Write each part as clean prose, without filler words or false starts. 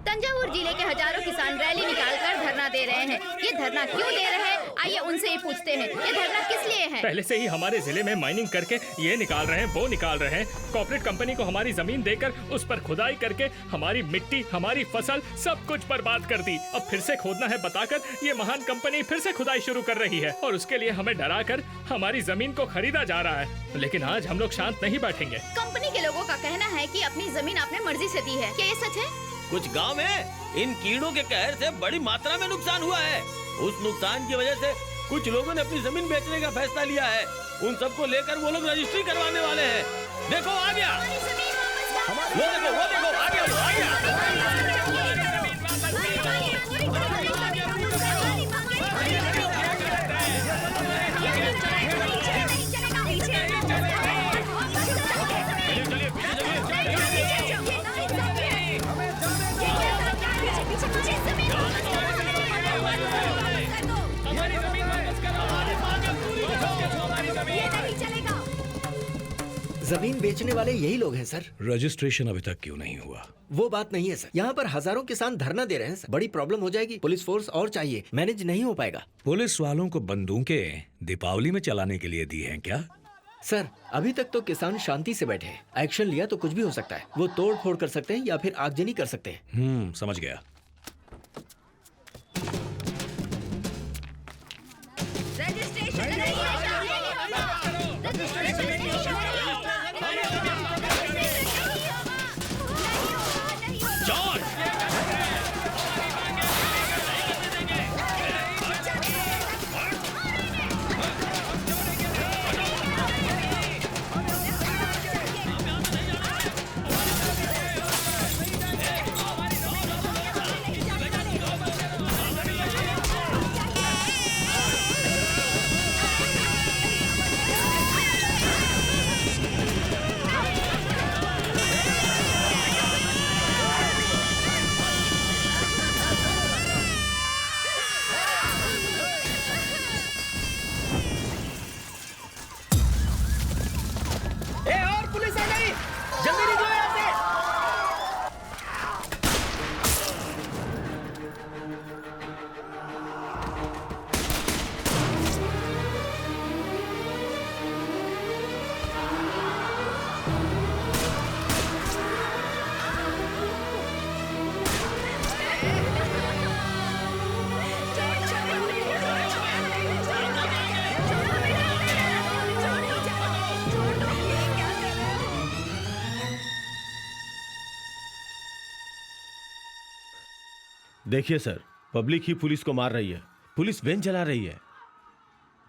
तंजावुर जिले के हजारों किसान रैली निकालकर धरना दे रहे हैं। ये धरना क्यों दे रहे हैं, आइए उनसे ही पूछते हैं। ये धरना किस लिए है? पहले से ही हमारे जिले में माइनिंग करके ये निकाल रहे हैं, वो निकाल रहे हैं। कॉर्पोरेट कंपनी को हमारी जमीन देकर उस पर खुदाई करके हमारी मिट्टी, हमारी फसल सब कुछ बर्बाद कर दी। अब फिर से खोदना है बताकर ये महान कंपनी फिर से खुदाई शुरू कर रही है और उसके लिए हमें डरा कर हमारी जमीन को खरीदा जा रहा है। लेकिन आज हम लोग शांत नहीं बैठेंगे। कंपनी के लोगों का कहना है कि अपनी जमीन आपने मर्जी से दी है, क्या ये सच है? कुछ गांव में इन कीड़ों के कहर से बड़ी मात्रा में नुकसान हुआ है। उस नुकसान की वजह से कुछ लोगों ने अपनी जमीन बेचने का फैसला लिया है। उन सबको लेकर वो लोग रजिस्ट्री करवाने वाले हैं। देखो आ गया, वो देखो आ गया, आ गया। जमीन बेचने वाले यही लोग हैं सर। रजिस्ट्रेशन अभी तक क्यों नहीं हुआ? वो बात नहीं है सर, यहाँ पर हजारों किसान धरना दे रहे हैं सर। बड़ी प्रॉब्लम हो जाएगी, पुलिस फोर्स और चाहिए, मैनेज नहीं हो पाएगा। पुलिस वालों को बंदूकें दीपावली में चलाने के लिए दी हैं क्या? सर अभी तक तो किसान शांति से बैठे हैं, एक्शन लिया तो कुछ भी हो सकता है। वो तोड़ फोड़ कर सकते हैं या फिर आगजनी कर सकते हैं। समझ गया। देखिए सर, पब्लिक ही पुलिस को मार रही है, पुलिस वैन चला रही है।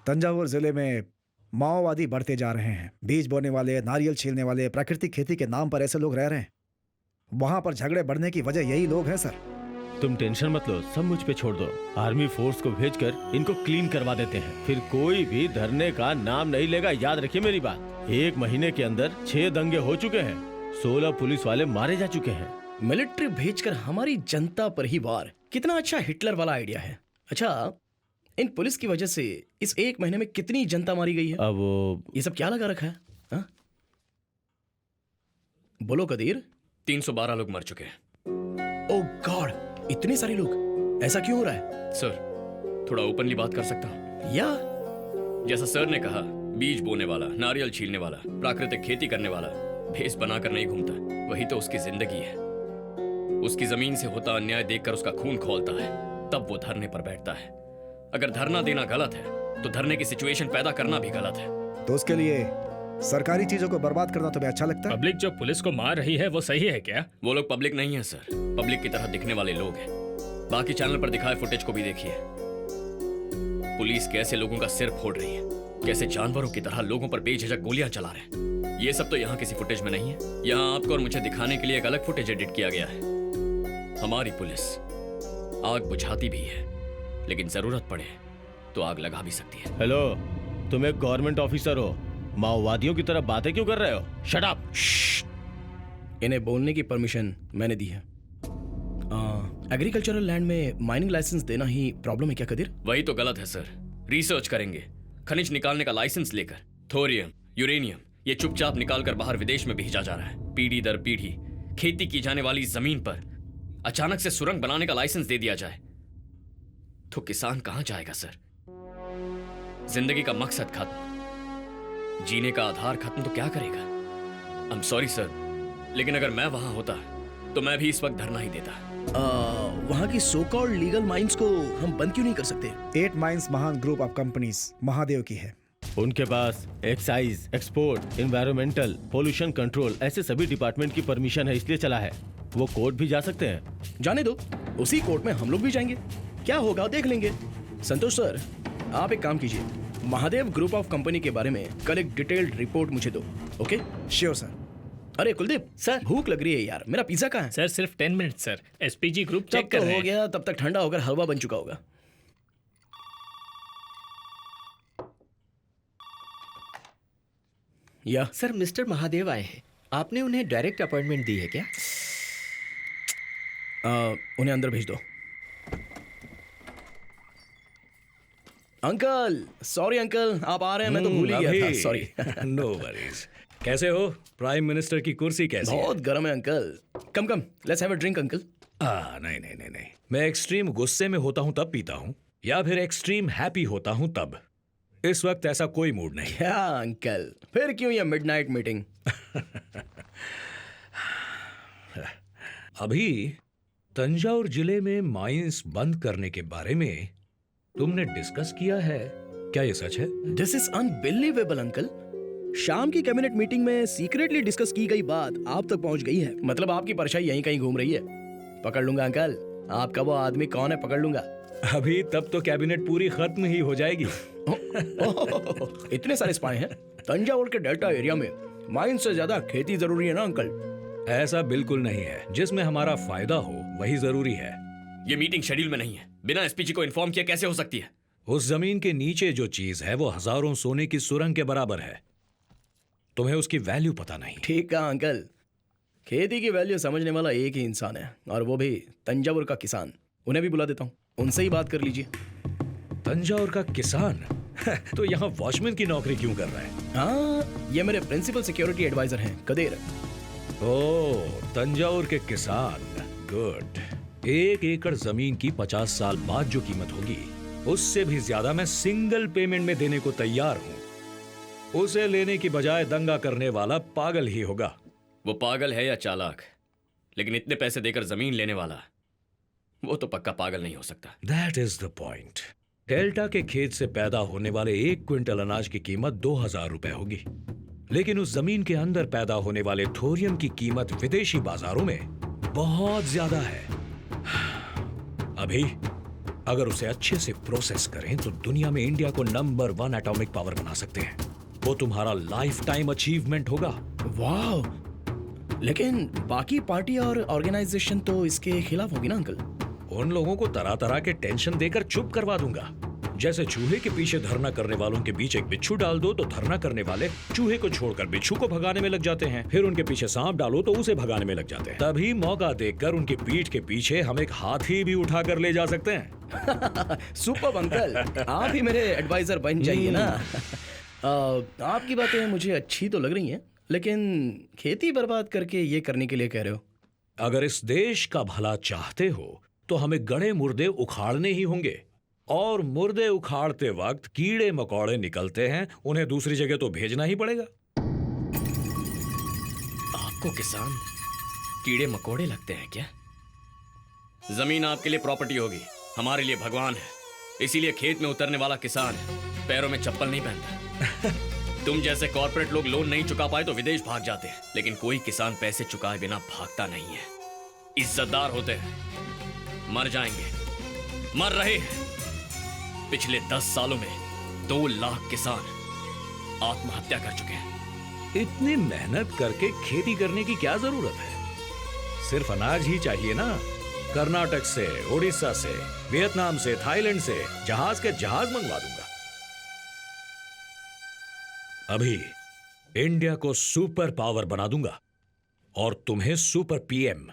तंजावुर जिले में माओवादी बढ़ते जा रहे हैं। बीज बोने वाले, नारियल छीलने वाले, प्राकृतिक खेती के नाम पर ऐसे लोग रह रहे हैं। वहां पर झगड़े बढ़ने की वजह यही लोग हैं सर। तुम टेंशन मत लो, सब मुझ पे छोड़ दो। आर्मी फोर्स को भेजकर इनको क्लीन करवा देते हैं, फिर कोई भी धरने का नाम नहीं लेगा। याद रखिए मेरी बात। 1 महीने के अंदर 6 दंगे हो चुके हैं, 16 पुलिस वाले मारे जा चुके हैं। मिलिट्री भेजकर हमारी जनता पर ही वार, कितना अच्छा हिटलर वाला आइडिया है। अच्छा, इन पुलिस की वजह से इस 1 महीने में कितनी जनता मारी गई है? अब ये सब क्या लगा रखा है हा? बोलो कदीर। 312 लोग मर चुके हैं। ओह गॉड, इतने सारे लोग, ऐसा क्यों हो रहा है? सर थोड़ा ओपनली बात कर सकता हूँ? या जैसा सर ने कहा, बीज बोने वाला, नारियल छीलने वाला, प्राकृतिक खेती करने वाला भेस बनाकर नहीं घूमता, वही तो उसकी जिंदगी है। उसकी जमीन से होता अन्याय देखकर उसका खून खौलता है, तब वो धरने पर बैठता है। अगर धरना देना गलत है तो धरने की सिचुएशन पैदा करना भी गलत है। तो उसके लिए सरकारी चीजों को बर्बाद करना तुम्हें अच्छा लगता है? पब्लिक जो पुलिस को मार रही है वो सही है क्या? वो लोग पब्लिक नहीं है सर, पब्लिक की तरह दिखने वाले लोग हैं। बाकी चैनल पर दिखाए फुटेज को भी देखिए। पुलिस कैसे लोगों का सिर फोड़ रही है, कैसे जानवरों की तरह लोगों पर बेझिझक गोलियां चला रहे हैं। ये सब तो यहाँ किसी फुटेज में नहीं है। यहाँ आपको और मुझे दिखाने के लिए एक अलग फुटेज एडिट किया गया है। हमारी पुलिस आग बुझाती भी है, लेकिन जरूरत पड़े तो आग लगा भी सकती है। हेलो, तुम एक गवर्नमेंट ऑफिसर हो, माओवादियों की तरह बातें क्यों कर रहे हो? Shut up. इन्हें बोलने की परमिशन मैंने दी है। एग्रीकल्चरल लैंड में माइनिंग लाइसेंस देना ही प्रॉब्लम है क्या कदीर? वही तो गलत है सर। रिसर्च करेंगे, खनिज निकालने का लाइसेंस लेकर थोरियम, यूरेनियम ये चुपचाप निकालकर बाहर विदेश में भेजा जा रहा है। पीढ़ी दर पीढ़ी खेती की जाने वाली जमीन पर अचानक से सुरंग बनाने का लाइसेंस दे दिया जाए तो किसान कहां जाएगा सर? जिंदगी का मकसद खत्म, जीने का आधार खत्म तो क्या करेगा? आई एम सॉरी सर, लेकिन अगर मैं वहां होता तो मैं भी इस वक्त धरना ही देता। वहाँ की सो कॉल्ड लीगल माइंस को हम बंद क्यों नहीं कर सकते? 8 माइंस महान ग्रुप ऑफ कंपनीज महादेव की है। उनके पास excise, export, environmental, pollution control ऐसे सभी डिपार्टमेंट की परमिशन है, इसलिए चला है। वो कोर्ट भी जा सकते हैं। जाने दो, उसी कोर्ट में हम लोग भी जाएंगे, क्या होगा देख लेंगे। संतोष सर, आप एक काम कीजिए, महादेव ग्रुप ऑफ कंपनी के बारे में कल एक डिटेल्ड रिपोर्ट मुझे दो। ओके? Sure sir. अरे कुलदीप सर, भूख लग रही है यार, मेरा पिज्जा कहाँ है? सर सिर्फ 10 मिनट सर, एसपीजी ग्रुप तब चेक कर तो रहे हो हैं। गया, तब तक ठंडा होकर हलवा बन चुका होगा। या सर मिस्टर महादेव आए हैं, आपने उन्हें डायरेक्ट अपॉइंटमेंट दी है क्या? उन्हें अंदर भेज दो। अंकल, सॉरी अंकल, आप आ रहे हैं, मैं तो भूल ही गया था, सॉरी। No worries. कैसे हो? प्राइम मिनिस्टर की कुर्सी कैसी है? बहुत गर्म है uncle. Come come, let's have a drink uncle. नहीं नहीं नहीं नहीं, मैं एक्सट्रीम गुस्से में होता हूं तब पीता हूं, या फिर एक्सट्रीम हैप्पी होता हूं तब। इस वक्त ऐसा कोई मूड नहीं। क्या अंकल, फिर क्यों ये मिडनाइट मीटिंग? अभी तंजावुर जिले में माइंस बंद करने के बारे में तुमने डिस्कस किया है क्या? ये सच है? This is unbelievable uncle. शाम की कैबिनेट मीटिंग में सीक्रेटली डिस्कस की गई बात आप तक पहुंच गई है। मतलब आपकी परछाई यहीं कहीं घूम रही है। पकड़ लूंगा अंकल, आपका वो आदमी कौन है पकड़ लूंगा। अभी तब तो कैबिनेट पूरी खत्म ही हो जाएगी। इतने सारे स्पाई हैं तंजावुर के डेल्टा एरिया में, माइन से ज्यादा खेती जरूरी है ना अंकल? ऐसा बिल्कुल नहीं है, जिसमें हमारा फायदा हो वही जरूरी है। ये मीटिंग शेड्यूल में नहीं है, बिना एसपीजी को इन्फॉर्म किया कैसे हो सकती है? उस जमीन के नीचे जो चीज है वो हजारों सोने की सुरंग के बराबर है। तुम्हें उसकी वैल्यू पता नहीं। ठीक कहा अंकल, खेती की वैल्यू समझने वाला एक ही इंसान है, और वो भी तंजावुर का किसान। उन्हें भी बुला देता हूँ, उनसे ही बात कर लीजिए। तंजावुर का किसान? तो यहाँ वॉचमैन की नौकरी क्यों कर रहा है? हाँ, ये मेरे प्रिंसिपल सिक्योरिटी एडवाइजर हैं, कदेर। ओह, तंजावुर के किसान, गुड। 1 एकड़ जमीन की 50 साल बाद जो कीमत होगी उससे भी ज्यादा मैं सिंगल पेमेंट में देने को तैयार हूँ। उसे लेने की बजाय दंगा करने वाला पागल ही होगा। वो पागल है या चालाक, लेकिन इतने पैसे देकर जमीन लेने वाला वो तो पक्का पागल नहीं हो सकता। That is the point. Delta के खेत से पैदा होने वाले 1 क्विंटल अनाज की कीमत 2000 रुपए होगी, लेकिन उस जमीन के अंदर पैदा होने वाले थोरियम की कीमत विदेशी बाजारों में बहुत ज्यादा है। अभी अगर उसे अच्छे से प्रोसेस करें तो दुनिया में इंडिया को नंबर 1 एटॉमिक पावर बना सकते हैं। वो तुम्हारा लाइफ टाइम अचीवमेंट होगा। वाह, लेकिन बाकी पार्टी और ऑर्गेनाइजेशन तो इसके खिलाफ होगी ना अंकल? उन लोगों को तरह तरह के टेंशन देकर चुप करवा दूंगा। जैसे चूहे के पीछे धरना करने वालों के बीच एक बिच्छू डाल दो तो धरना करने वाले चूहे को छोड़कर बिच्छू को भगाने में लग जाते हैं, फिर उनके पीछे सांप डालो तो उसे भगाने में लग जाते हैं। तभी मौका देखकर उनकी पीठ के पीछे हम एक हाथी भी उठाकर ले जा सकते हैं। सुपर अंकल, आप ही मेरे एडवाइजर बन जाइए ना। आपकी बातें मुझे अच्छी तो लग रही हैं, लेकिन खेती बर्बाद करके ये करने के लिए कह रहे हो? अगर इस देश का भला चाहते हो तो हमें गड़े मुर्दे उखाड़ने ही होंगे, और मुर्दे उखाड़ते वक्त कीड़े मकोड़े निकलते हैं, उन्हें दूसरी जगह तो भेजना ही पड़ेगा। आपको किसान कीड़े मकोड़े लगते हैं क्या? जमीन आपके लिए प्रॉपर्टी होगी, हमारे लिए भगवान है। इसीलिए खेत में उतरने वाला किसान पैरों में चप्पल नहीं पहनता। तुम जैसे कॉर्पोरेट लोग लोन नहीं चुका पाए तो विदेश भाग जाते हैं, लेकिन कोई किसान पैसे चुकाए बिना भागता नहीं है। इज्जतदार होते हैं, मर जाएंगे, मर रहे हैं। पिछले 10 सालों में 2 लाख किसान आत्महत्या कर चुके हैं। इतनी मेहनत करके खेती करने की क्या जरूरत है? सिर्फ अनाज ही चाहिए ना। कर्नाटक से, उड़ीसा से, वियतनाम से, थाईलैंड से जहाज के जहाज मंगवा दूंगा। अभी इंडिया को सुपर पावर बना दूंगा और तुम्हें सुपर पीएम।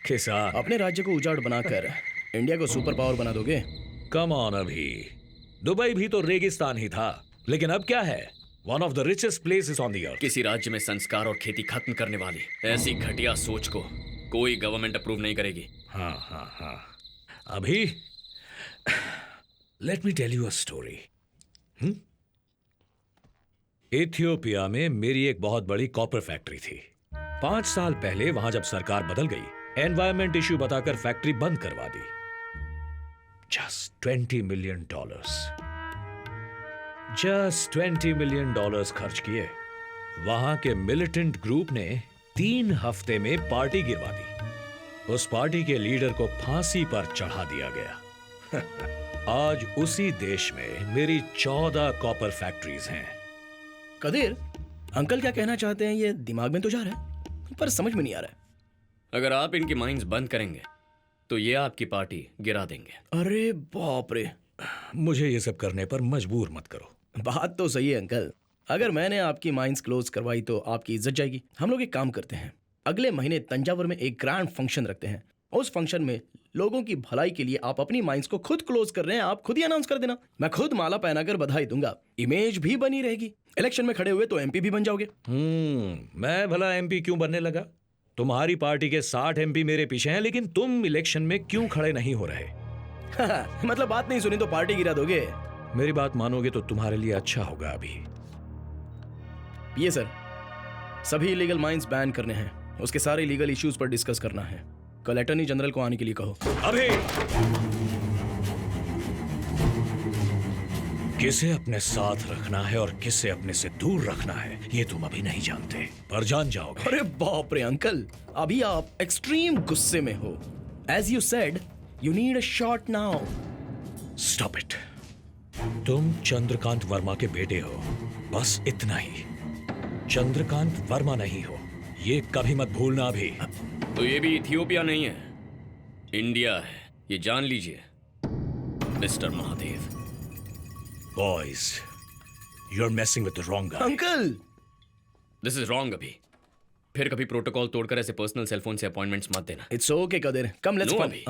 किसान, अपने राज्य को उजाड़ बनाकर इंडिया को सुपर पावर बना दोगे? Come on. अभी दुबई भी तो रेगिस्तान ही था, लेकिन अब क्या है? One of the richest places on the earth. किसी राज्य में संस्कार और खेती खत्म करने वाली ऐसी घटिया सोच को कोई गवर्नमेंट अप्रूव नहीं करेगी। हाँ हाँ हाँ। अभी let me tell you a story. Ethiopia में मेरी एक बहुत बड़ी कॉपर फैक्ट्री थी। 5 साल पहले वहां जब सरकार बदल गई, एनवायरमेंट इश्यू बताकर फैक्ट्री बंद करवा दी। जस्ट $20 मिलियन, जस्ट $20 मिलियन खर्च किए। वहां के मिलिटेंट ग्रुप ने 3 हफ्ते में पार्टी गिरवा दी। उस पार्टी के लीडर को फांसी पर चढ़ा दिया गया। आज उसी देश में मेरी 14 कॉपर फैक्ट्रीज हैं। कदीर, अंकल क्या कहना चाहते हैं ये दिमाग में तो जा रहा है, पर समझ में नहीं आ रहा है। अगर आप इनकी माइंस बंद करेंगे तो ये आपकी पार्टी गिरा देंगे। अरे बाप रे, मुझे ये सब करने पर मजबूर मत करो। बात तो सही है अंकल। अगर मैंने आपकी माइंस क्लोज करवाई तो आपकी इज्जत जाएगी। हम लोग एक काम करते हैं, अगले महीने तंजावुर में एक ग्रैंड फंक्शन रखते हैं। उस फंक्शन में लोगों की भलाई के लिए आप अपनी माइंस को खुद क्लोज कर रहे हैं, आप खुद ही अनाउंस कर देना। मैं खुद माला पहनाकर बधाई दूंगा, इमेज भी बनी रहेगी। इलेक्शन में खड़े हुए तो एमपी भी बन जाओगे। मैं भला एमपी क्यों बनने लगा? तुम्हारी पार्टी के 60 एमपी मेरे पीछे हैं, लेकिन तुम इलेक्शन में क्यों खड़े नहीं हो रहे? मतलब बात नहीं सुनी तो पार्टी गिरा दोगे? मेरी बात मानोगे तो तुम्हारे लिए अच्छा होगा। अभी ये सर, सभी इलीगल माइंस बैन करने हैं, उसके सारे लीगल इश्यूज पर डिस्कस करना है। कल अटॉर्नी जनरल को आने के लिए कहो। अभी किसे अपने साथ रखना है और किसे अपने से दूर रखना है ये तुम अभी नहीं जानते, पर जान जाओगे। अरे बाप रे अंकल, अभी आप एक्सट्रीम गुस्से में हो। As you said, you need a shot now. Stop it. तुम चंद्रकांत वर्मा के बेटे हो, बस इतना ही। चंद्रकांत वर्मा नहीं हो, ये कभी मत भूलना। अभी तो ये भी इथियोपिया नहीं है, इंडिया है, ये जान लीजिए mister Mahadev. Boys, you are messing with the wrong guy. Uncle, this is wrong. अभी फिर कभी प्रोटोकॉल तोड़कर ऐसे पर्सनल सेलफोन से अपॉइंटमेंट्स मत देना। इट्स ओके कदर, कम लेट्स नो फन। अभी।